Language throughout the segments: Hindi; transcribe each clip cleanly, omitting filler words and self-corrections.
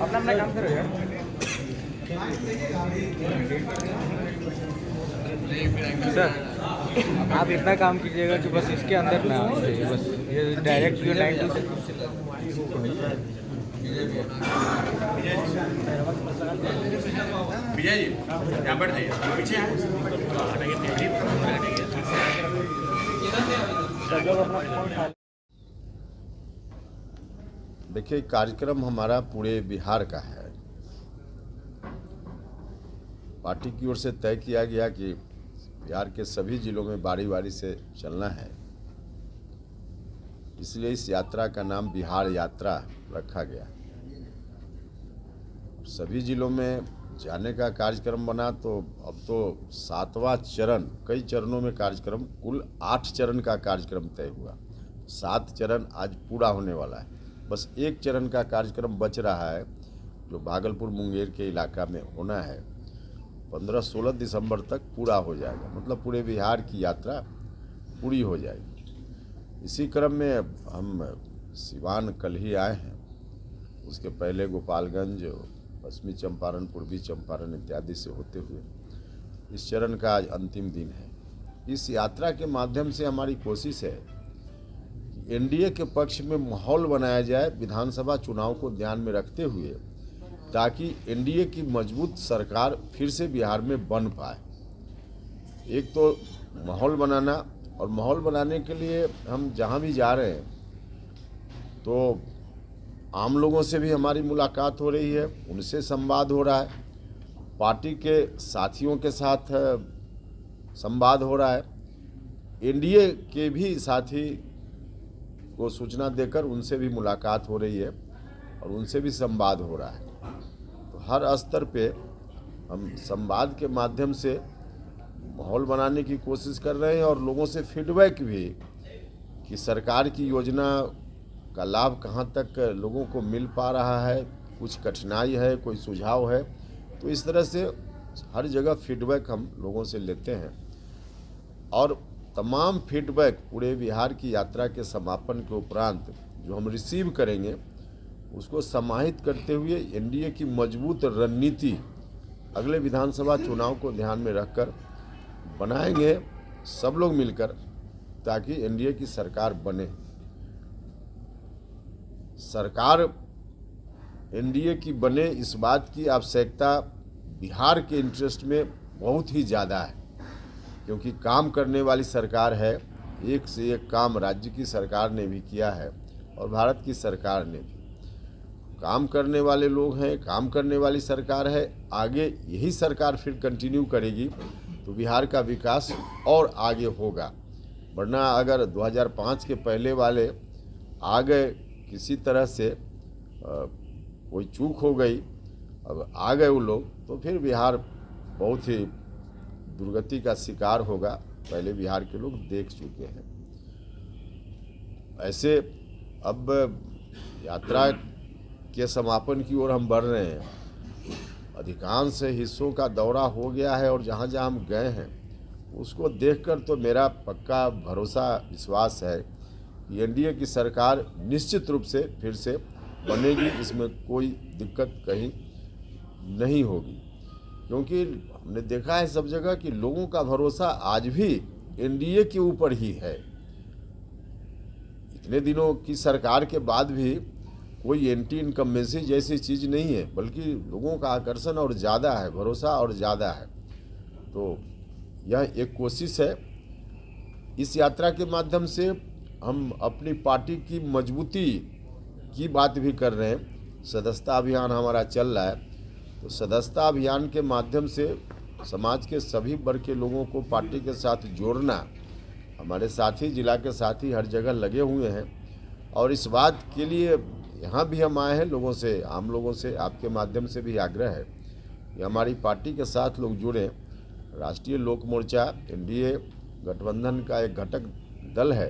अपना अपना काम करो यार। सर आप इतना काम कीजिएगा कि बस इसके अंदर ना आना चाहिए, बस ये डायरेक्ट जो 9 to 6। विजय जी यहाँ बैठ जाइए, पीछे देखिए, कार्यक्रम हमारा पूरे बिहार का है। पार्टी की ओर से तय किया गया कि बिहार के सभी जिलों में बारी बारी से चलना है, इसलिए इस यात्रा का नाम बिहार यात्रा रखा गया। सभी जिलों में जाने का कार्यक्रम बना, तो अब तो 7वां चरण, कई चरणों में कार्यक्रम, कुल 8 चरण का कार्यक्रम तय हुआ। 7 चरण आज पूरा होने वाला है। बस एक चरण का कार्यक्रम बच रहा है जो भागलपुर मुंगेर के इलाका में होना है। 15-16 दिसंबर तक पूरा हो जाएगा, मतलब पूरे बिहार की यात्रा पूरी हो जाएगी। इसी क्रम में हम सिवान कल ही आए हैं, उसके पहले गोपालगंज, पश्चिमी चंपारण, पूर्वी चंपारण इत्यादि से होते हुए इस चरण का आज अंतिम दिन है। इस यात्रा के माध्यम से हमारी कोशिश है कि एनडीए के पक्ष में माहौल बनाया जाए विधानसभा चुनाव को ध्यान में रखते हुए, ताकि एनडीए की मजबूत सरकार फिर से बिहार में बन पाए। एक तो माहौल बनाना, और माहौल बनाने के लिए हम जहां भी जा रहे हैं तो आम लोगों से भी हमारी मुलाकात हो रही है, उनसे संवाद हो रहा है, पार्टी के साथियों के साथ संवाद हो रहा है, एनडीए के भी साथी को सूचना देकर उनसे भी मुलाकात हो रही है और उनसे भी संवाद हो रहा है। तो हर स्तर पे हम संवाद के माध्यम से माहौल बनाने की कोशिश कर रहे हैं और लोगों से फीडबैक भी कि सरकार की योजना का लाभ कहां तक लोगों को मिल पा रहा है, कुछ कठिनाई है, कोई सुझाव है, तो इस तरह से हर जगह फीडबैक हम लोगों से लेते हैं। और तमाम फीडबैक पूरे बिहार की यात्रा के समापन के उपरांत जो हम रिसीव करेंगे, उसको समाहित करते हुए एनडीए की मजबूत रणनीति अगले विधानसभा चुनाव को ध्यान में रखकर बनाएंगे सब लोग मिलकर, ताकि एनडीए की सरकार बने। सरकार एनडीए की बने, इस बात की आवश्यकता बिहार के इंटरेस्ट में बहुत ही ज़्यादा है, क्योंकि काम करने वाली सरकार है। एक से एक काम राज्य की सरकार ने भी किया है और भारत की सरकार ने भी। काम करने वाले लोग हैं, काम करने वाली सरकार है। आगे यही सरकार फिर कंटिन्यू करेगी तो बिहार का विकास और आगे होगा। वरना अगर 2005 के पहले वाले आ गए, किसी तरह से कोई चूक हो गई, अब आ गए वो लोग, तो फिर बिहार बहुत ही दुर्गति का शिकार होगा। पहले बिहार के लोग देख चुके हैं। ऐसे अब यात्रा के समापन की ओर हम बढ़ रहे हैं। अधिकांश हिस्सों का दौरा हो गया है और जहाँ जहाँ हम गए हैं उसको देखकर तो मेरा पक्का भरोसा, विश्वास है कि एनडीए की सरकार निश्चित रूप से फिर से बनेगी। इसमें कोई दिक्कत कहीं नहीं होगी, क्योंकि हमने देखा है सब जगह कि लोगों का भरोसा आज भी एनडीए के ऊपर ही है। इतने दिनों की सरकार के बाद भी कोई एंटी इनकम्बेंसी जैसी चीज़ नहीं है, बल्कि लोगों का आकर्षण और ज़्यादा है, भरोसा और ज़्यादा है। तो यह एक कोशिश है। इस यात्रा के माध्यम से हम अपनी पार्टी की मजबूती की बात भी कर रहे हैं। सदस्यता अभियान हमारा चल रहा है, तो सदस्यता अभियान के माध्यम से समाज के सभी वर्ग के लोगों को पार्टी के साथ जोड़ना। हमारे साथी, जिला के साथी हर जगह लगे हुए हैं और इस बात के लिए यहाँ भी हम आए हैं। लोगों से, आम लोगों से, आपके माध्यम से भी आग्रह है कि हमारी पार्टी के साथ लोग जुड़ें। राष्ट्रीय लोक मोर्चा एनडीए गठबंधन का एक घटक दल है।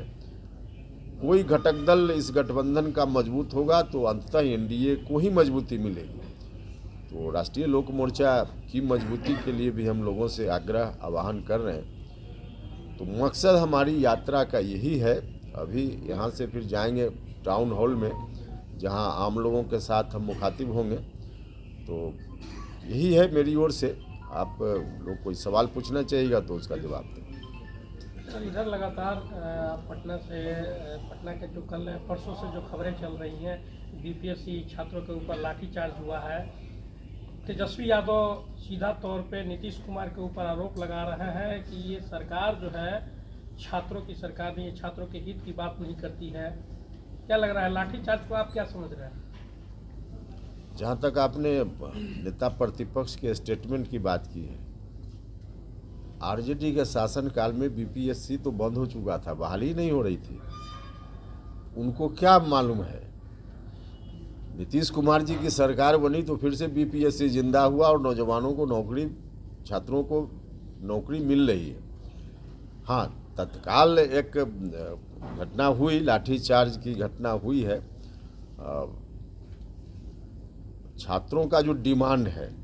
कोई घटक दल इस गठबंधन का मजबूत होगा तो अंततः एनडीए को ही मजबूती मिलेगी। तो राष्ट्रीय लोक मोर्चा की मजबूती के लिए भी हम लोगों से आग्रह, आह्वान कर रहे हैं। तो मकसद हमारी यात्रा का यही है। अभी यहाँ से फिर जाएंगे टाउन हॉल में, जहां आम लोगों के साथ हम मुखातिब होंगे। तो यही है मेरी ओर से। आप लोग कोई सवाल पूछना चाहिएगा तो उसका जवाब दें। सर, इधर लगातार पटना के जो कल परसों से जो खबरें चल रही हैं, बीपीएससी छात्रों के ऊपर लाठीचार्ज हुआ है। तेजस्वी यादव सीधा तौर पे नीतीश कुमार के ऊपर आरोप लगा रहे हैं कि ये सरकार जो है छात्रों की सरकार नहीं, छात्रों के हित की बात नहीं करती है। क्या लग रहा है, लाठीचार्ज को आप क्या समझ रहे हैं? जहाँ तक आपने नेता प्रतिपक्ष के स्टेटमेंट की बात की है, आरजेडी के शासनकाल में बीपीएससी तो बंद हो चुका था, बहाली नहीं हो रही थी। उनको क्या मालूम है? नीतीश कुमार जी की सरकार बनी तो फिर से बीपीएससी जिंदा हुआ और नौजवानों को नौकरी, छात्रों को नौकरी मिल रही है। हाँ, तत्काल एक घटना हुई, लाठीचार्ज की घटना हुई है। छात्रों का जो डिमांड है,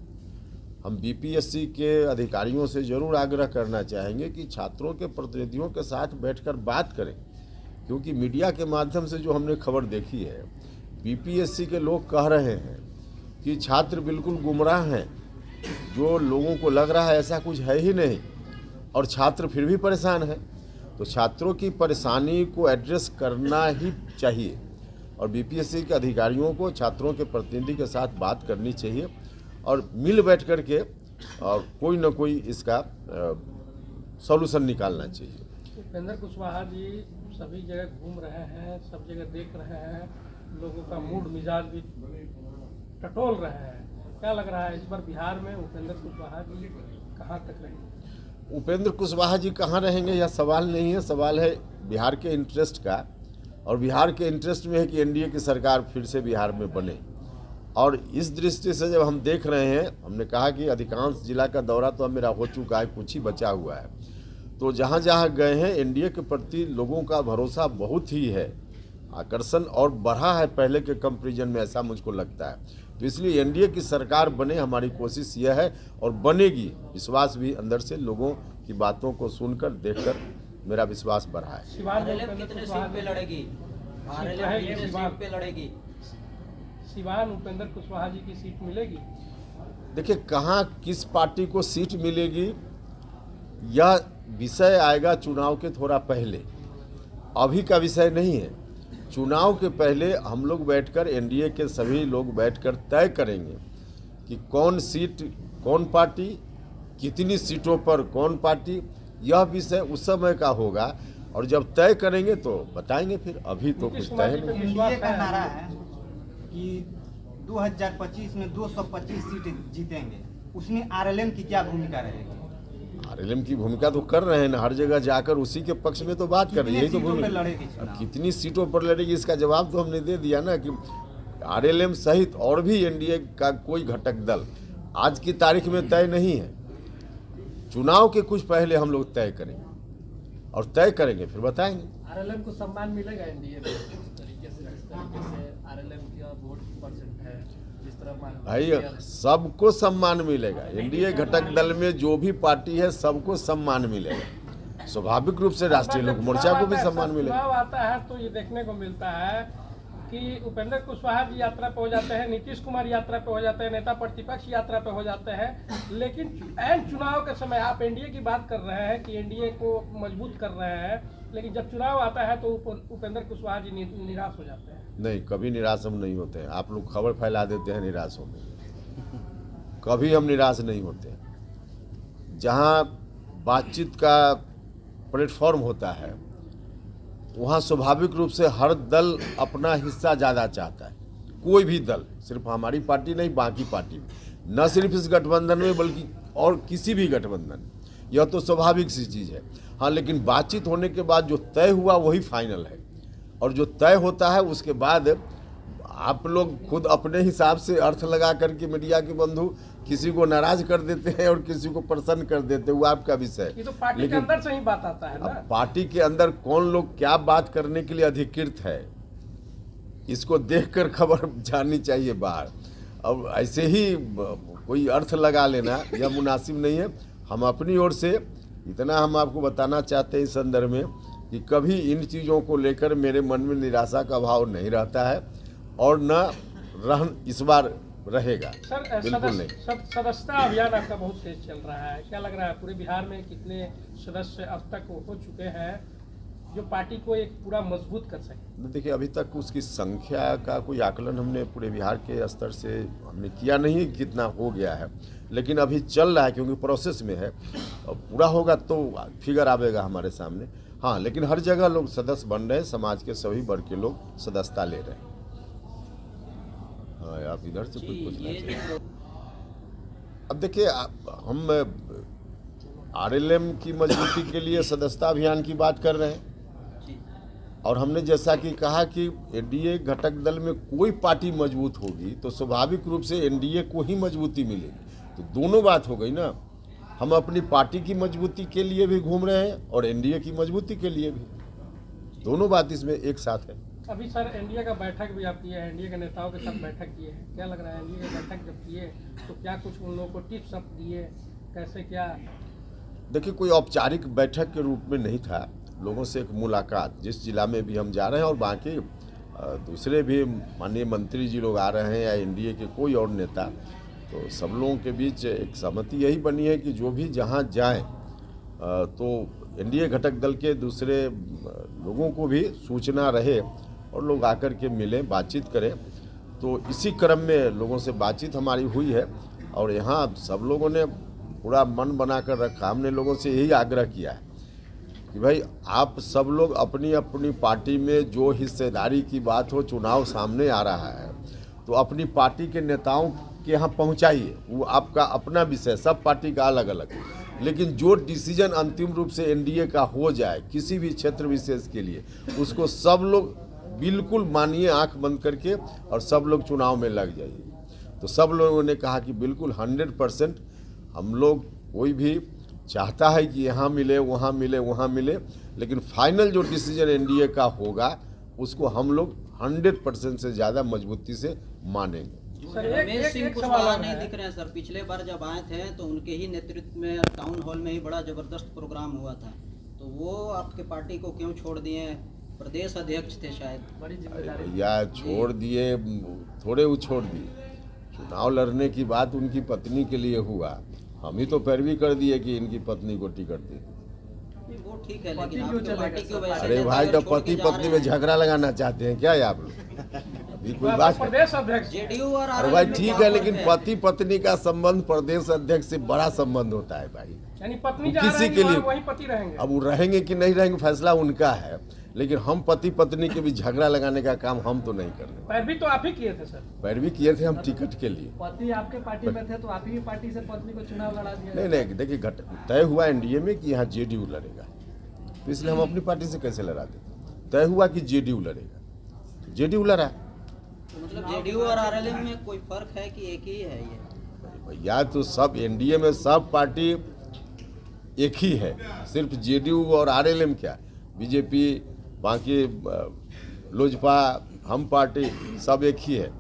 हम बीपीएससी के अधिकारियों से जरूर आग्रह करना चाहेंगे कि छात्रों के प्रतिनिधियों के साथ बैठकर बात करें, क्योंकि मीडिया के माध्यम से जो हमने खबर देखी है, बीपीएससी के लोग कह रहे हैं कि छात्र बिल्कुल गुमराह हैं, जो लोगों को लग रहा है ऐसा कुछ है ही नहीं, और छात्र फिर भी परेशान हैं। तो छात्रों की परेशानी को एड्रेस करना ही चाहिए और बीपीएससी के अधिकारियों को छात्रों के प्रतिनिधि के साथ बात करनी चाहिए और मिल बैठ कर के और कोई न कोई इसका सॉल्यूशन निकालना चाहिए। उपेंद्र कुशवाहा जी सभी जगह घूम रहे हैं, सब जगह देख रहे हैं, लोगों का मूड मिजाज भी टटोल रहे हैं। क्या लग रहा है इस बार बिहार में उपेंद्र कुशवाहा जी कहाँ तक रहेंगे? उपेंद्र कुशवाहा जी कहाँ रहेंगे यह सवाल नहीं है, सवाल है बिहार के इंटरेस्ट का, और बिहार के इंटरेस्ट में है कि एनडीए की सरकार फिर से बिहार में बने। और इस दृष्टि से जब हम देख रहे हैं, हमने कहा कि अधिकांश जिला का दौरा तो अब मेरा हो चुका है, कुछ ही बचा हुआ है। तो जहाँ जहाँ गए हैं, एनडीए के प्रति लोगों का भरोसा बहुत ही है, आकर्षण और बढ़ा है पहले के कंपैरिजन में, ऐसा मुझको लगता है। तो इसलिए एनडीए की सरकार बने, हमारी कोशिश यह है और बनेगी। विश्वास भी अंदर से लोगों की बातों को सुनकर, देखकर मेरा विश्वास बढ़ा है। सिवान उपेंद्र कुशवाहा जी की सीट मिलेगी? देखिए, कहाँ किस पार्टी को सीट मिलेगी यह विषय आएगा चुनाव के थोड़ा पहले, अभी का विषय नहीं है। चुनाव के पहले हम लोग बैठकर, एनडीए के सभी लोग बैठकर तय करेंगे कि कौन सीट, कौन पार्टी, कितनी सीटों पर कौन पार्टी, यह विषय उस समय का होगा और जब तय करेंगे तो बताएंगे। फिर अभी तो कुछ तय नहीं। एनडीए का नारा है कि 2025 में 225 सीट जीतेंगे, उसमें आरएलएम की क्या भूमिका रहेगी? आरएलएम की भूमिका तो कर रहे हैं ना, हर जगह जाकर उसी के पक्ष में तो बात कर रही है। यही तो भूमिका। अब कितनी सीटों पर लड़ेगी इसका जवाब तो हमने दे दिया ना, कि आरएलएम सहित और भी एनडीए का कोई घटक दल आज की तारीख में तय नहीं है। चुनाव के कुछ पहले हम लोग तय करेंगे और तय करेंगे फिर बताएंगे। आरएलएम को सम्मान मिलेगा एनडीए में? जिस तरीके से आरएलएम का वोट परसेंट है, जिस तरह भाई सबको सम्मान मिलेगा। एनडीए घटक दल में जो भी पार्टी है सबको सम्मान मिलेगा। स्वाभाविक रूप से राष्ट्रीय लोक मोर्चा को भी सम्मान मिलेगा। चुनाव आता है तो ये देखने को मिलता है कि उपेंद्र कुशवाहा जी यात्रा पे हो जाते हैं, नीतीश कुमार यात्रा पे हो जाते हैं, नेता प्रतिपक्ष यात्रा पे हो जाते हैं, लेकिन ऐन चुनाव के समय आप एनडीए की बात कर रहे हैं कि एनडीए को मजबूत कर रहे हैं, लेकिन जब चुनाव आता है तो उपेंद्र कुशवाहा जी निराश हो जाते हैं। नहीं, कभी निराश हम नहीं होते हैं। आप लोग खबर फैला देते हैं निराश होने, कभी हम निराश नहीं होते। जहाँ बातचीत का प्लेटफॉर्म होता है वहाँ स्वाभाविक रूप से हर दल अपना हिस्सा ज़्यादा चाहता है। कोई भी दल, सिर्फ हमारी पार्टी नहीं, बाकी पार्टी में, न सिर्फ इस गठबंधन में बल्कि और किसी भी गठबंधन, यह तो स्वाभाविक सी चीज़ है। हाँ, लेकिन बातचीत होने के बाद जो तय हुआ वही फाइनल है, और जो तय होता है उसके बाद आप लोग खुद अपने हिसाब से अर्थ लगा करके मीडिया के बंधु किसी को नाराज कर देते हैं और किसी को प्रसन्न कर देते हैं, वो आपका विषय। ये तो पार्टी के अंदर से ही बात आता है ना। अब पार्टी के अंदर कौन लोग क्या बात करने के लिए अधिकृत है, इसको देखकर खबर जाननी चाहिए बाहर। अब ऐसे ही कोई अर्थ लगा लेना यह मुनासिब नहीं है। हम अपनी ओर से इतना हम आपको बताना चाहते हैं इस संदर्भ में कि कभी इन चीज़ों को लेकर मेरे मन में निराशा का भाव नहीं रहता है और न इस बार रहेगा। सर बिल्कुल नहीं। सदस्यता अभियान आपका बहुत तेज चल रहा है, क्या लग रहा है पूरे बिहार में कितने सदस्य अब तक हो चुके हैं जो पार्टी को एक पूरा मजबूत कर सके? देखिए, अभी तक उसकी संख्या का कोई आकलन हमने पूरे बिहार के स्तर से हमने किया नहीं कितना हो गया है, लेकिन अभी चल रहा है क्योंकि प्रोसेस में है। पूरा होगा तो फिगर आवेगा हमारे सामने। हाँ, लेकिन हर जगह लोग सदस्य बन रहे हैं, समाज के सभी वर्ग के लोग सदस्यता ले रहे हैं। हाँ, आप इधर से कुछ पूछना चाहिए। अब देखिए, हम आरएलएम की मजबूती के लिए सदस्यता अभियान की बात कर रहे हैं और हमने जैसा कि कहा कि एनडीए घटक दल में कोई पार्टी मजबूत होगी तो स्वाभाविक रूप से एनडीए को ही मजबूती मिलेगी। तो दोनों बात हो गई ना, हम अपनी पार्टी की मजबूती के लिए भी घूम रहे हैं और एनडीए की मजबूती के लिए भी, दोनों बात इसमें एक साथ है। अभी सर एनडीए का बैठक भी आप किए हैं, एनडीए के नेताओं के साथ बैठक किए हैं, क्या लग रहा है एनडीए की बैठक जब किए तो क्या कुछ उन लोगों को टिप्स अप दिए, कैसे क्या? देखिए, कोई औपचारिक बैठक के रूप में नहीं था, लोगों से एक मुलाकात, जिस जिला में भी हम जा रहे हैं और बाकी दूसरे भी माननीय मंत्री जी लोग आ रहे हैं या एनडीए के कोई और नेता, तो सब लोगों के बीच एक सहमति यही बनी है कि जो भी जहां जाएं तो एनडीए घटक दल के दूसरे लोगों को भी सूचना रहे और लोग आकर के मिलें, बातचीत करें। तो इसी क्रम में लोगों से बातचीत हमारी हुई है और यहाँ सब लोगों ने पूरा मन बना कर रखा। हमने लोगों से यही आग्रह किया है कि भाई आप सब लोग अपनी अपनी पार्टी में जो हिस्सेदारी की बात हो, चुनाव सामने आ रहा है तो अपनी पार्टी के नेताओं के यहाँ पहुँचाइए, वो आपका अपना विषय, सब पार्टी का अलग अलग, लेकिन जो डिसीजन अंतिम रूप से एनडीए का हो जाए किसी भी क्षेत्र विशेष के लिए, उसको सब लोग बिल्कुल मानिए, आंख बंद करके, और सब लोग चुनाव में लग जाइए। तो सब लोगों ने कहा कि बिल्कुल 100% हम लोग, कोई भी चाहता है कि यहाँ मिले वहाँ मिले वहाँ मिले, लेकिन फाइनल जो डिसीजन एनडीए का होगा उसको हम लोग 100% से ज़्यादा मजबूती से मानेंगे। रमेश सिंह कुशवाहा नहीं दिख रहे हैं सर। पिछले बार जब आए थे तो उनके ही नेतृत्व में टाउन हॉल में ही बड़ा जबरदस्त प्रोग्राम हुआ था, तो वो आपके पार्टी को क्यों छोड़ दिए? प्रदेश अध्यक्ष थे शायद। बड़ी जिम्मेदारी। या छोड़ दिए, थोड़े वो छोड़ दिए, चुनाव लड़ने की बात उनकी पत्नी के लिए हुआ, हम ही तो पैरवी कर दिए कि इनकी पत्नी को टिकट दे दी। वो ठीक है, लेकिन आपकी पार्टी की वजह से अरे भाई, तो पति पत्नी में झगड़ा लगाना चाहते हैं क्या आप लोग? अभी कोई बात प्रदेश अध्यक्ष जेडीयू और अरे भाई ठीक है, लेकिन पति पत्नी का संबंध प्रदेश अध्यक्ष से बड़ा संबंध होता है भाई, यानी पत्नी वो जहाँ किसी रहेंगी के लिए, वहीं पति रहेंगे। अब वो रहेंगे कि नहीं रहेंगे फैसला उनका है, लेकिन हम पति पत्नी के भी झगड़ा लगाने का काम हम तो नहीं करने। पैरवी तो आप ही किए थे सर। पैरवी किए थे हम टिकट के लिए। पति आपके पार्टी में थे तो आप ही पार्टी से पत्नी को चुनाव लड़ा दिया? नहीं, देखिए तय हुआ एनडीए में कि यहाँ जेडीयू लड़ेगा, तो इसलिए हम अपनी पार्टी से कैसे लड़ा देते? तय हुआ कि जेडीयू लड़ेगा, जेडीयू लड़ा। तो मतलब जेडीयू और आरएलएम में कोई फर्क है कि एक ही है ये? भैया, तो सब एनडीए में सब पार्टी एक ही है, सिर्फ जेडीयू और आरएलएम क्या, बीजेपी, बाकी लोजपा, हम पार्टी, सब एक ही है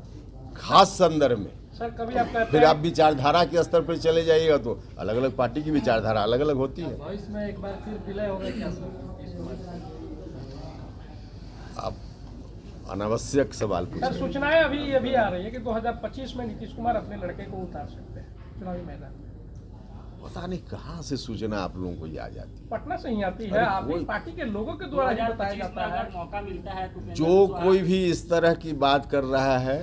खास संदर्भ में। सर कभी आप कहते फिर आप विचारधारा के स्तर पर चले जाइएगा तो अलग अलग पार्टी की विचारधारा अलग अलग होती है। भविष्य में एक बार फिर विलय होगा क्या सर? आप अनावश्यक सवाल सर पूछ। सूचनाएं अभी आ रही है कि 2025 में नीतीश कुमार अपने लड़के को उतार सकते हैं चुनावी मैदान में। पता नहीं कहाँ से सूचना आप लोगों को ये आ जाती है। पटना से ही आती है, अरे आपकी पार्टी के लोगों के द्वारा ही बताया जाता है। मौका मिलता है तो जो कोई भी इस तरह की बात कर रहा है,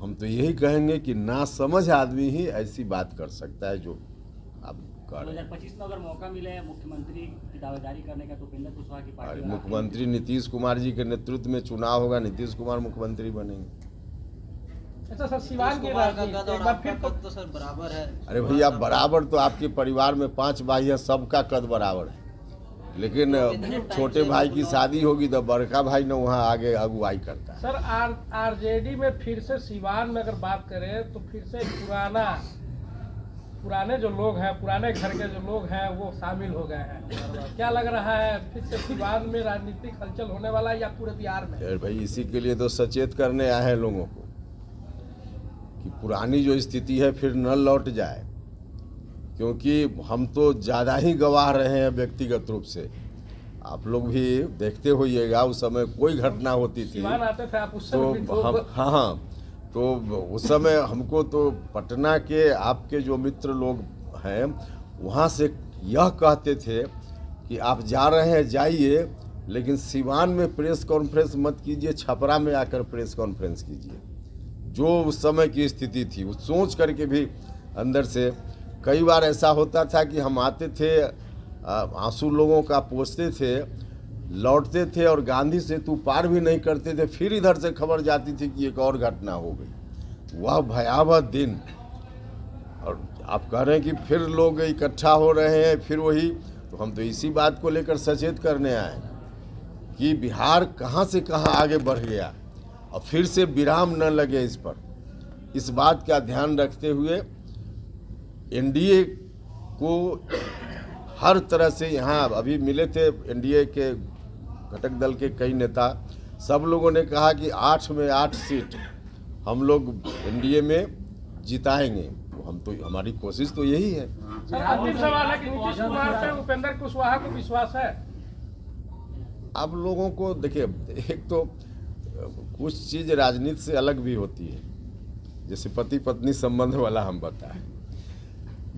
हम तो यही कहेंगे कि ना समझ आदमी ही ऐसी बात कर सकता है जो आप कर रहे हैं। 2025 में अगर मौका मिले मुख्यमंत्री की दावेदारी करने का तो उपेंद्र कुशवाहा की पार्टी और मुख्यमंत्री नीतीश कुमार जी के नेतृत्व में चुनाव होगा, नीतीश कुमार मुख्यमंत्री बनेंगे। अच्छा सर, सिवान की कुमार का राजनीति कद और एक बार आपका फिर कद तो सर बराबर है। अरे भैया, बराबर तो आपके परिवार में 5 भाई है, सबका कद बराबर है, लेकिन छोटे भाई की शादी होगी तो बड़का भाई ने वहाँ आगे अगुवाई करता है। सर आरजेडी में फिर से सिवान में अगर बात करें तो फिर से पुराने जो लोग हैं, पुराने घर के जो लोग हैं वो शामिल हो गए हैं। क्या लग रहा है फिर से सिवान में राजनीतिक हलचल होने वाला है या पूरे बिहार में? अरे भाई, इसी के लिए तो सचेत करने आए हैं लोगों को कि पुरानी जो स्थिति है फिर न लौट जाए, क्योंकि हम तो ज़्यादा ही गवाह रहे हैं व्यक्तिगत रूप से। आप लोग भी देखते होइएगा, उस समय कोई घटना होती थी सिवान आते थे आप उस समय भी तो हम हाँ, तो उस समय हमको तो पटना के आपके जो मित्र लोग हैं वहाँ से यह कहते थे कि आप जा रहे हैं जाइए, लेकिन सिवान में प्रेस कॉन्फ्रेंस मत कीजिए, छपरा में आकर प्रेस कॉन्फ्रेंस कीजिए। जो उस समय की स्थिति थी उस सोच करके भी अंदर से कई बार ऐसा होता था कि हम आते थे, आंसू लोगों का पोंछते थे, लौटते थे और गांधी सेतु पार भी नहीं करते थे, फिर इधर से खबर जाती थी कि एक और घटना हो गई। वह भयावह दिन। और आप कह रहे हैं कि फिर लोग इकट्ठा हो रहे हैं, फिर वही, तो हम तो इसी बात को लेकर सचेत करने आए कि बिहार कहाँ से कहाँ आगे बढ़ गया और फिर से विराम न लगे इस पर। इस बात का ध्यान रखते हुए एनडीए को हर तरह से, यहाँ अभी मिले थे एनडीए के घटक दल के कई नेता, सब लोगों ने कहा कि 8 में 8 सीट हम लोग एनडीए में जिताएंगे। तो हम तो, हमारी कोशिश तो यही है। सर, अंतिम सवाल है कि नीतीश कुमार पे उपेंद्र कुशवाहा को विश्वास है? आप लोगों को देखिए, एक तो कुछ चीज़ राजनीति से अलग भी होती है, जैसे पति पत्नी संबंध वाला हम बताएं।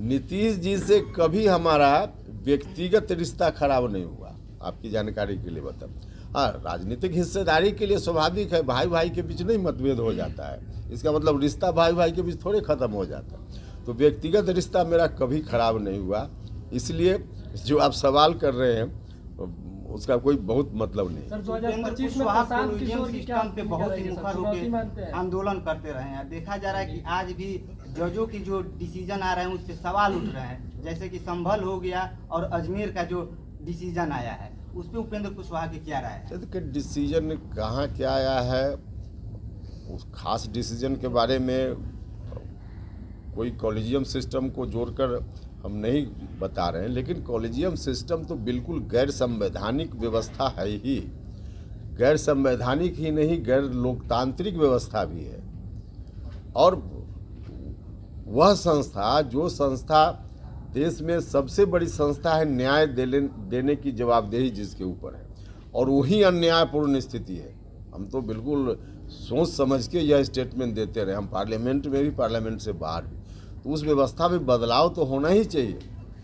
नीतीश जी से कभी हमारा व्यक्तिगत रिश्ता खराब नहीं हुआ, आपकी जानकारी के लिए बता। हाँ, राजनीतिक हिस्सेदारी के लिए स्वाभाविक है, भाई भाई के बीच नहीं मतभेद हो जाता है, इसका मतलब रिश्ता भाई भाई के बीच थोड़े खत्म हो जाता है। तो व्यक्तिगत रिश्ता मेरा कभी खराब नहीं हुआ, इसलिए जो आप सवाल कर रहे हैं उसका कोई बहुत मतलब नहीं। सर, 2025 में प्रशांत किशोर की क्या पे बहुत ही मुखर होकर आंदोलन करते रहे हैं। देखा जा रहा है कि आज भी जजों की जो डिसीजन आ रहे हैं उस पर सवाल उठ रहे हैं, जैसे कि संभल हो गया और अजमेर का जो डिसीजन आया है उस पर उपेंद्र कुशवाहा की क्या राय है? देखिए, डिसीजन कहाँ क्या आया है, उस खास डिसीजन के बारे में कोई कॉलेजियम सिस्टम को जोड़कर हम नहीं बता रहे हैं, लेकिन कॉलेजियम सिस्टम तो बिल्कुल गैर संवैधानिक व्यवस्था है ही। गैर संवैधानिक ही नहीं, गैर लोकतांत्रिक व्यवस्था भी है। और वह संस्था, जो संस्था देश में सबसे बड़ी संस्था है, न्याय देने की जवाबदेही जिसके ऊपर है, और वही अन्यायपूर्ण स्थिति है। हम तो बिल्कुल सोच समझ के यह स्टेटमेंट देते रहे, हम पार्लियामेंट में भी, पार्लियामेंट से बाहर भी। तो उस व्यवस्था में बदलाव तो होना ही चाहिए।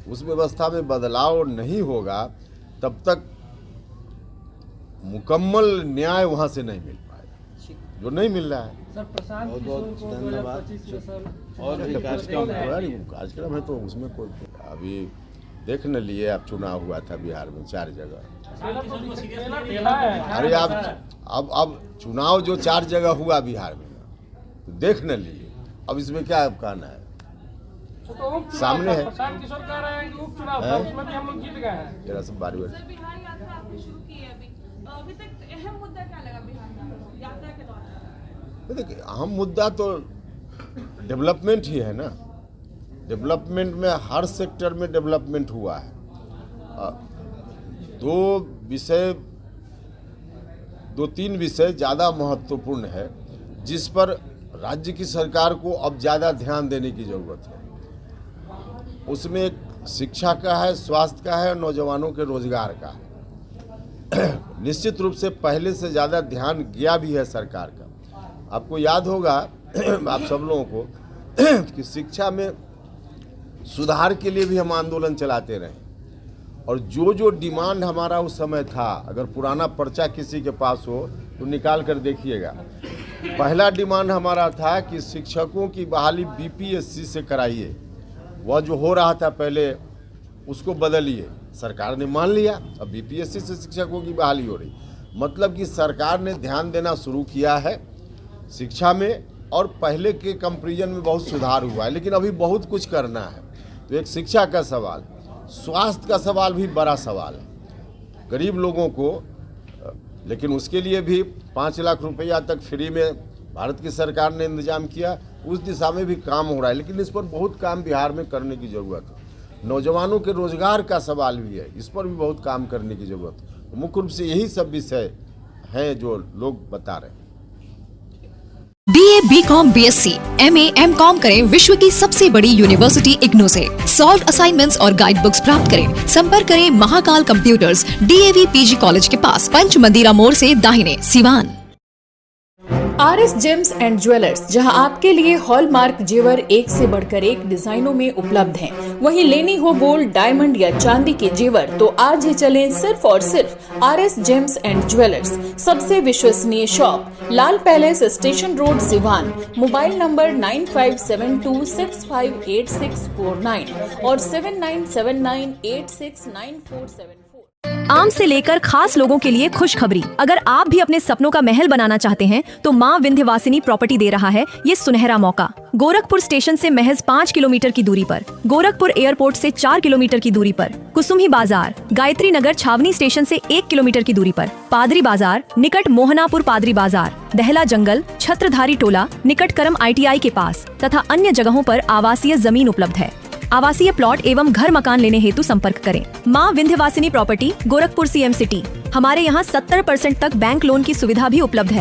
उस व्यवस्था में बदलाव नहीं होगा तब तक मुकम्मल न्याय वहाँ से नहीं मिल पाएगा, जो नहीं मिल रहा है। सर, प्रशांत किशोर को 2025 में सर और कार्यक्रम है तो उसमें कोई, अभी देख न लिए आप, चुनाव हुआ था बिहार में 4 जगह। अरे आप अब चुनाव जो 4 जगह हुआ बिहार में तो देख न लिए, अब इसमें क्या कहना है? सामने है। प्रशांत किशोर कह रहे हैं कि उपचुनाव था, उसमें भी हम लोग जीत गए हैं। तेरा सब बारी बारी। बिहार यात्रा आपने शुरू की है अभी तक अहम मुद्दा क्या लगा बिहार में यात्रा के दौरान? देखिए, अहम मुद्दा तो डेवलपमेंट ही है ना। डेवलपमेंट में हर सेक्टर में डेवलपमेंट हुआ है। 2-3 विषय ज़्यादा महत्वपूर्ण है, जिस पर राज्य की सरकार को अब ज़्यादा ध्यान देने की ज़रूरत है। उसमें एक शिक्षा का है, स्वास्थ्य का है, नौजवानों के रोजगार का है। निश्चित रूप से पहले से ज़्यादा ध्यान गया भी है सरकार का। आपको याद होगा आप सब लोगों को कि शिक्षा में सुधार के लिए भी हम आंदोलन चलाते रहे, और जो डिमांड हमारा उस समय था, अगर पुराना पर्चा किसी के पास हो तो निकाल कर देखिएगा। पहला डिमांड हमारा था कि शिक्षकों की बहाली बीपीएससी से कराइए। वह जो हो रहा था पहले उसको बदलिए। सरकार ने मान लिया, अब बीपीएससी से शिक्षकों की बहाली हो रही। मतलब कि सरकार ने ध्यान देना शुरू किया है शिक्षा में, और पहले के कंपैरिजन में बहुत सुधार हुआ है, लेकिन अभी बहुत कुछ करना है। तो एक शिक्षा का सवाल, स्वास्थ्य का सवाल भी बड़ा सवाल है गरीब लोगों को, लेकिन उसके लिए भी 5 लाख रुपया तक फ्री में भारत की सरकार ने इंतजाम किया। उस दिशा में भी काम हो रहा है, लेकिन इस पर बहुत काम बिहार में करने की ज़रूरत है। नौजवानों के रोजगार का सवाल भी है, इस पर भी बहुत काम करने की ज़रूरत है। तो मुख्य रूप से यही सब विषय हैं जो लोग बता रहे हैं। BA, BCom, BSc, MA, MCom करें विश्व की सबसे बड़ी यूनिवर्सिटी इग्नू से। सॉल्व असाइनमेंट्स और गाइड बुक्स प्राप्त करें। संपर्क करें Mahakal computers, DAV PG college के पास, पंच मंदिरा मोड़ से दाहिने, Siwan. RS James and jewellers, जहां आपके लिए हॉलमार्क जेवर एक से बढ़कर एक डिजाइनों में उपलब्ध हैं। वहीं लेनी हो गोल्ड, डायमंड या चांदी के जेवर तो आज ही चलें सिर्फ और सिर्फ RS जेम्स एंड ज्वेलर्स। सबसे विश्वसनीय shop, Lal Palace, station road, Siwan. Mobile number 9572658649 और 7979869474। आम से लेकर खास लोगों के लिए खुशखबरी। अगर आप भी अपने सपनों का महल बनाना चाहते हैं तो माँ विंध्यवासिनी प्रॉपर्टी दे रहा है ये सुनहरा मौका। गोरखपुर स्टेशन से महज 5 किलोमीटर की दूरी पर, गोरखपुर एयरपोर्ट से 4 किलोमीटर की दूरी पर, कुसुमी बाजार, गायत्री नगर छावनी स्टेशन से 1 किलोमीटर की दूरी पर, पादरी बाजार निकट मोहनापुर पादरी बाजार, दहला जंगल, छत्रधारी टोला निकट करम ITI के पास तथा अन्य जगहों पर आवासीय जमीन उपलब्ध है। आवासीय प्लॉट एवं घर मकान लेने हेतु संपर्क करें। माँ Vindhyavasini property, Gorakhpur CM city. हमारे यहाँ 70% तक बैंक लोन की सुविधा भी उपलब्ध है।